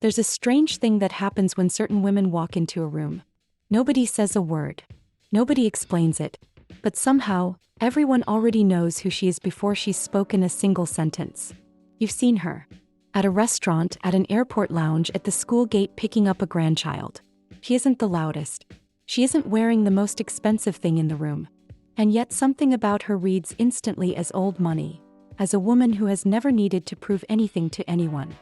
There's a strange thing that happens when certain women walk into a room. Nobody says a word. Nobody explains it. But somehow, everyone already knows who she is before she's spoken a single sentence. You've seen her. At a restaurant, at an airport lounge, at the school gate picking up a grandchild. She isn't the loudest. She isn't wearing the most expensive thing in the room. And yet something about her reads instantly as old money, as a woman who has never needed to prove anything to anyone.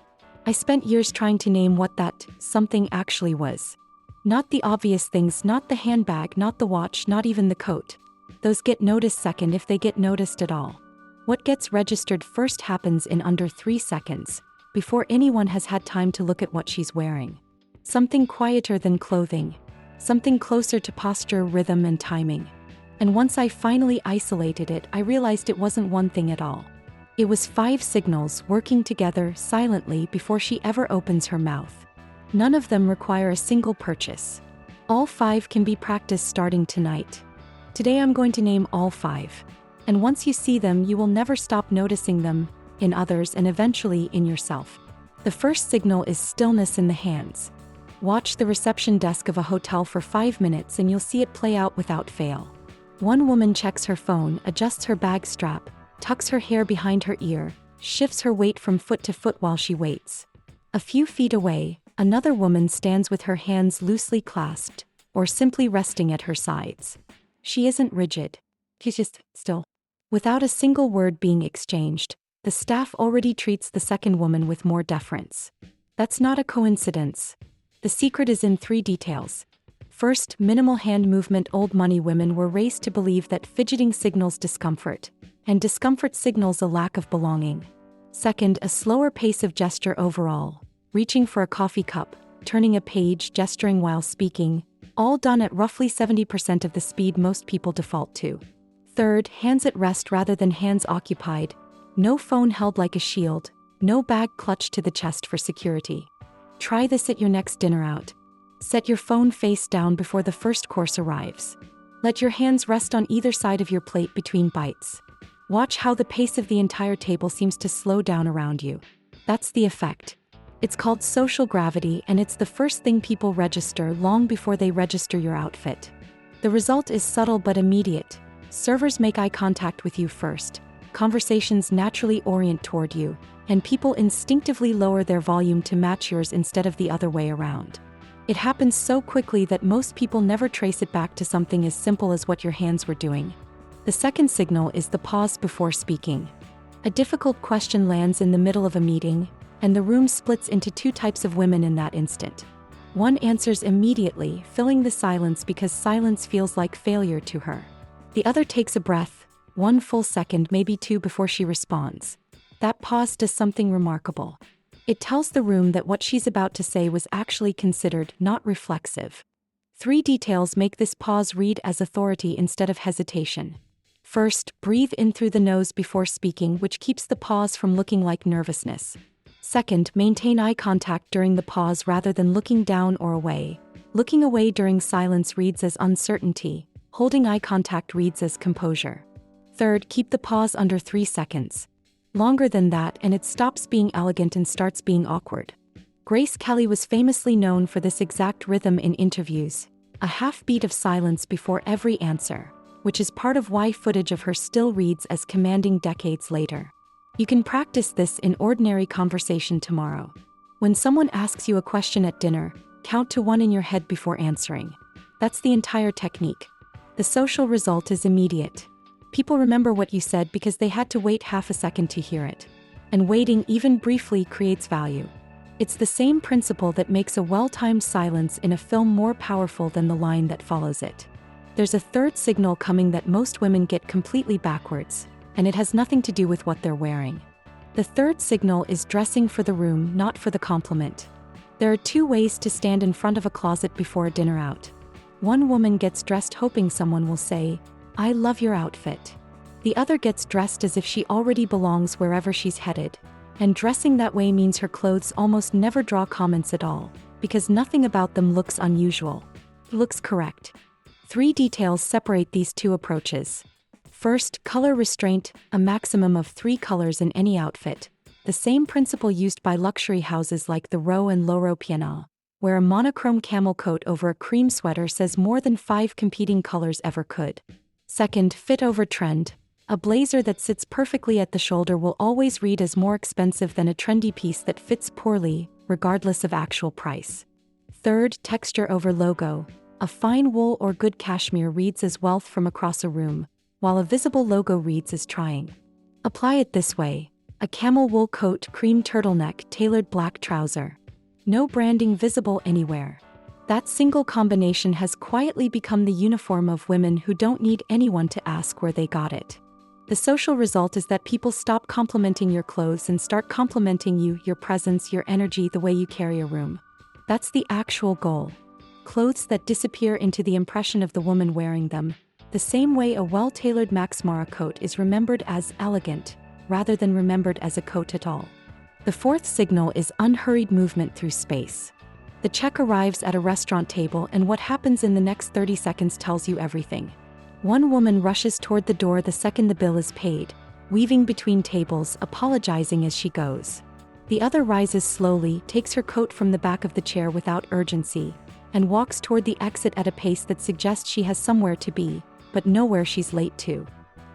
I spent years trying to name what that something actually was. Not the obvious things, not the handbag, not the watch, not even the coat. Those get noticed second if they get noticed at all. What gets registered first happens in under 3 seconds, before anyone has had time to look at what she's wearing. Something quieter than clothing. Something closer to posture, rhythm, and timing. And once I finally isolated it, I realized it wasn't one thing at all. It was 5 signals working together silently before she ever opens her mouth. None of them require a single purchase. All 5 can be practiced starting tonight. Today I'm going to name all 5. And once you see them, you will never stop noticing them, in others and eventually in yourself. The first signal is stillness in the hands. Watch the reception desk of a hotel for 5 minutes and you'll see it play out without fail. One woman checks her phone, adjusts her bag strap, tucks her hair behind her ear, shifts her weight from foot to foot while she waits. A few feet away, another woman stands with her hands loosely clasped, or simply resting at her sides. She isn't rigid. She's just still. Without a single word being exchanged, the staff already treats the second woman with more deference. That's not a coincidence. The secret is in 3 details. First, minimal hand movement. Old money women were raised to believe that fidgeting signals discomfort, and discomfort signals a lack of belonging. Second, a slower pace of gesture overall, reaching for a coffee cup, turning a page, gesturing while speaking, all done at roughly 70% of the speed most people default to. Third, hands at rest rather than hands occupied. No phone held like a shield, no bag clutched to the chest for security. Try this at your next dinner out. Set your phone face down before the first course arrives. Let your hands rest on either side of your plate between bites. Watch how the pace of the entire table seems to slow down around you. That's the effect. It's called social gravity, and it's the first thing people register long before they register your outfit. The result is subtle but immediate. Servers make eye contact with you first. Conversations naturally orient toward you, and people instinctively lower their volume to match yours instead of the other way around. It happens so quickly that most people never trace it back to something as simple as what your hands were doing. The second signal is the pause before speaking. A difficult question lands in the middle of a meeting, and the room splits into 2 types of women in that instant. One answers immediately, filling the silence because silence feels like failure to her. The other takes a breath, 1 full second, maybe 2 before she responds. That pause does something remarkable. It tells the room that what she's about to say was actually considered, not reflexive. 3 details make this pause read as authority instead of hesitation. First, breathe in through the nose before speaking, which keeps the pause from looking like nervousness. Second, maintain eye contact during the pause rather than looking down or away. Looking away during silence reads as uncertainty. Holding eye contact reads as composure. Third, keep the pause under 3 seconds. Longer than that and it stops being elegant and starts being awkward. Grace Kelly was famously known for this exact rhythm in interviews, a half beat of silence before every answer, which is part of why footage of her still reads as commanding decades later. You can practice this in ordinary conversation tomorrow. When someone asks you a question at dinner, count to 1 in your head before answering. That's the entire technique. The social result is immediate. People remember what you said because they had to wait half a second to hear it. And waiting, even briefly, creates value. It's the same principle that makes a well-timed silence in a film more powerful than the line that follows it. There's a third signal coming that most women get completely backwards, and it has nothing to do with what they're wearing. The third signal is dressing for the room, not for the compliment. There are 2 ways to stand in front of a closet before a dinner out. One woman gets dressed hoping someone will say, "I love your outfit." The other gets dressed as if she already belongs wherever she's headed. And dressing that way means her clothes almost never draw comments at all, because nothing about them looks unusual. It looks correct. 3 details separate these 2 approaches. First, color restraint, a maximum of 3 colors in any outfit. the same principle used by luxury houses like the Row and Loro Piana, where a monochrome camel coat over a cream sweater says more than 5 competing colors ever could. Second, fit over trend. A blazer that sits perfectly at the shoulder will always read as more expensive than a trendy piece that fits poorly, regardless of actual price. Third, texture over logo. A fine wool or good cashmere reads as wealth from across a room, while a visible logo reads as trying. Apply it this way: a camel wool coat, cream turtleneck, tailored black trouser. No branding visible anywhere. That single combination has quietly become the uniform of women who don't need anyone to ask where they got it. The social result is that people stop complimenting your clothes and start complimenting you, your presence, your energy, the way you carry a room. That's the actual goal. Clothes that disappear into the impression of the woman wearing them, the same way a well-tailored Max Mara coat is remembered as elegant, rather than remembered as a coat at all. The fourth signal is unhurried movement through space. The check arrives at a restaurant table, and what happens in the next 30 seconds tells you everything. One woman rushes toward the door the second the bill is paid, weaving between tables, apologizing as she goes. The other rises slowly, takes her coat from the back of the chair without urgency, and walks toward the exit at a pace that suggests she has somewhere to be, but nowhere she's late to.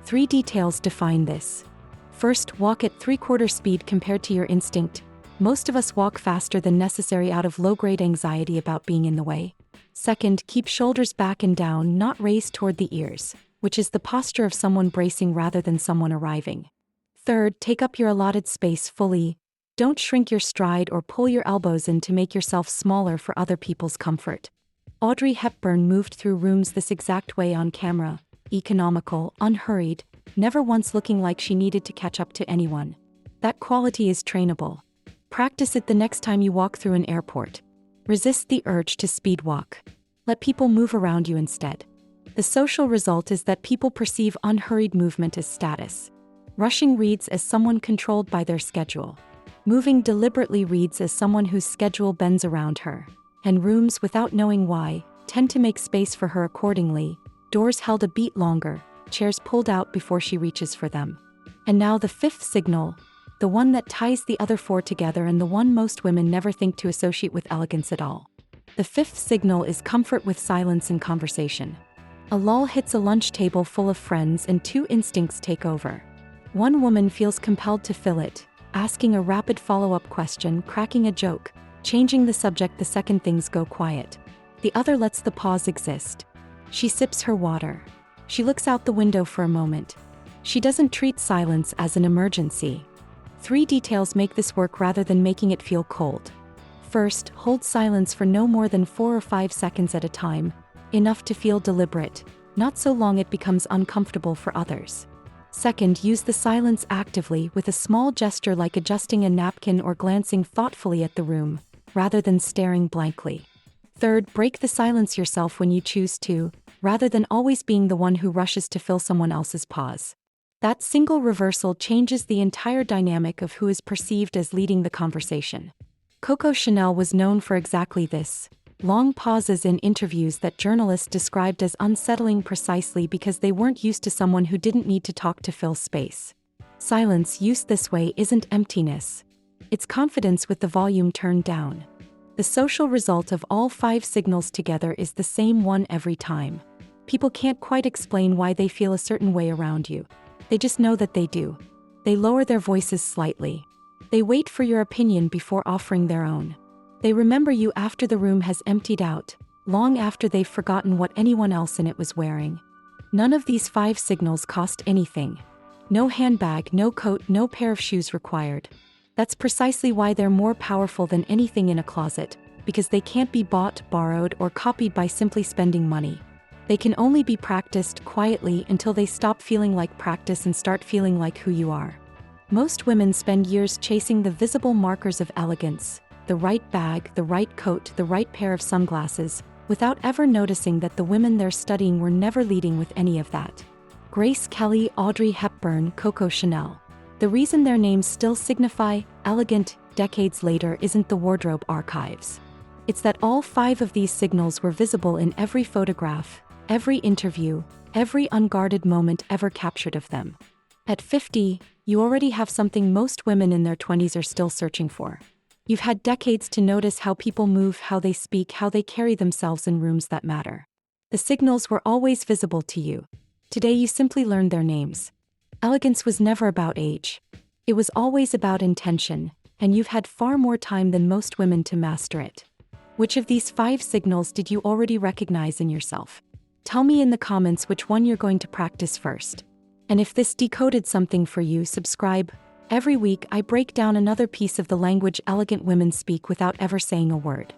3 details define this. First, walk at 3/4 speed compared to your instinct. Most of us walk faster than necessary out of low-grade anxiety about being in the way. Second, keep shoulders back and down, not raised toward the ears, which is the posture of someone bracing rather than someone arriving. Third, take up your allotted space fully. Don't shrink your stride or pull your elbows in to make yourself smaller for other people's comfort. Audrey Hepburn moved through rooms this exact way on camera, economical, unhurried, never once looking like she needed to catch up to anyone. That quality is trainable. Practice it the next time you walk through an airport. Resist the urge to speed walk. Let people move around you instead. The social result is that people perceive unhurried movement as status. Rushing reads as someone controlled by their schedule. Moving deliberately reads as someone whose schedule bends around her. And rooms, without knowing why, tend to make space for her accordingly, doors held a beat longer, chairs pulled out before she reaches for them. And now the fifth signal, the one that ties the other 4 together and the one most women never think to associate with elegance at all. The fifth signal is comfort with silence in conversation. A lull hits a lunch table full of friends and 2 instincts take over. One woman feels compelled to fill it, asking a rapid follow-up question, cracking a joke, changing the subject the second things go quiet. The other lets the pause exist. She sips her water. She looks out the window for a moment. She doesn't treat silence as an emergency. 3 details make this work rather than making it feel cold. First, hold silence for no more than 4 or 5 seconds at a time, enough to feel deliberate, not so long it becomes uncomfortable for others. Second, use the silence actively with a small gesture like adjusting a napkin or glancing thoughtfully at the room, rather than staring blankly. Third, break the silence yourself when you choose to, rather than always being the one who rushes to fill someone else's pause. That single reversal changes the entire dynamic of who is perceived as leading the conversation. Coco Chanel was known for exactly this. Long pauses in interviews that journalists described as unsettling precisely because they weren't used to someone who didn't need to talk to fill space. Silence used this way isn't emptiness. It's confidence with the volume turned down. The social result of all 5 signals together is the same one every time. People can't quite explain why they feel a certain way around you. They just know that they do. They lower their voices slightly. They wait for your opinion before offering their own. They remember you after the room has emptied out, long after they've forgotten what anyone else in it was wearing. None of these 5 signals cost anything. No handbag, no coat, no pair of shoes required. That's precisely why they're more powerful than anything in a closet, because they can't be bought, borrowed, or copied by simply spending money. They can only be practiced quietly until they stop feeling like practice and start feeling like who you are. Most women spend years chasing the visible markers of elegance, the right bag, the right coat, the right pair of sunglasses, without ever noticing that the women they're studying were never leading with any of that. Grace Kelly, Audrey Hepburn, Coco Chanel. The reason their names still signify elegant decades later isn't the wardrobe archives. It's that all 5 of these signals were visible in every photograph, every interview, every unguarded moment ever captured of them. At 50, You already have something most women in their 20s are still searching for. You've had decades to notice how people move, how they speak, how they carry themselves in rooms that matter. The signals were always visible to you. Today you simply learned their names. Elegance was never about age. It was always about intention, and you've had far more time than most women to master it. Which of these 5 signals did you already recognize in yourself? Tell me in the comments which one you're going to practice first. And if this decoded something for you, subscribe. Every week I break down another piece of the language elegant women speak without ever saying a word.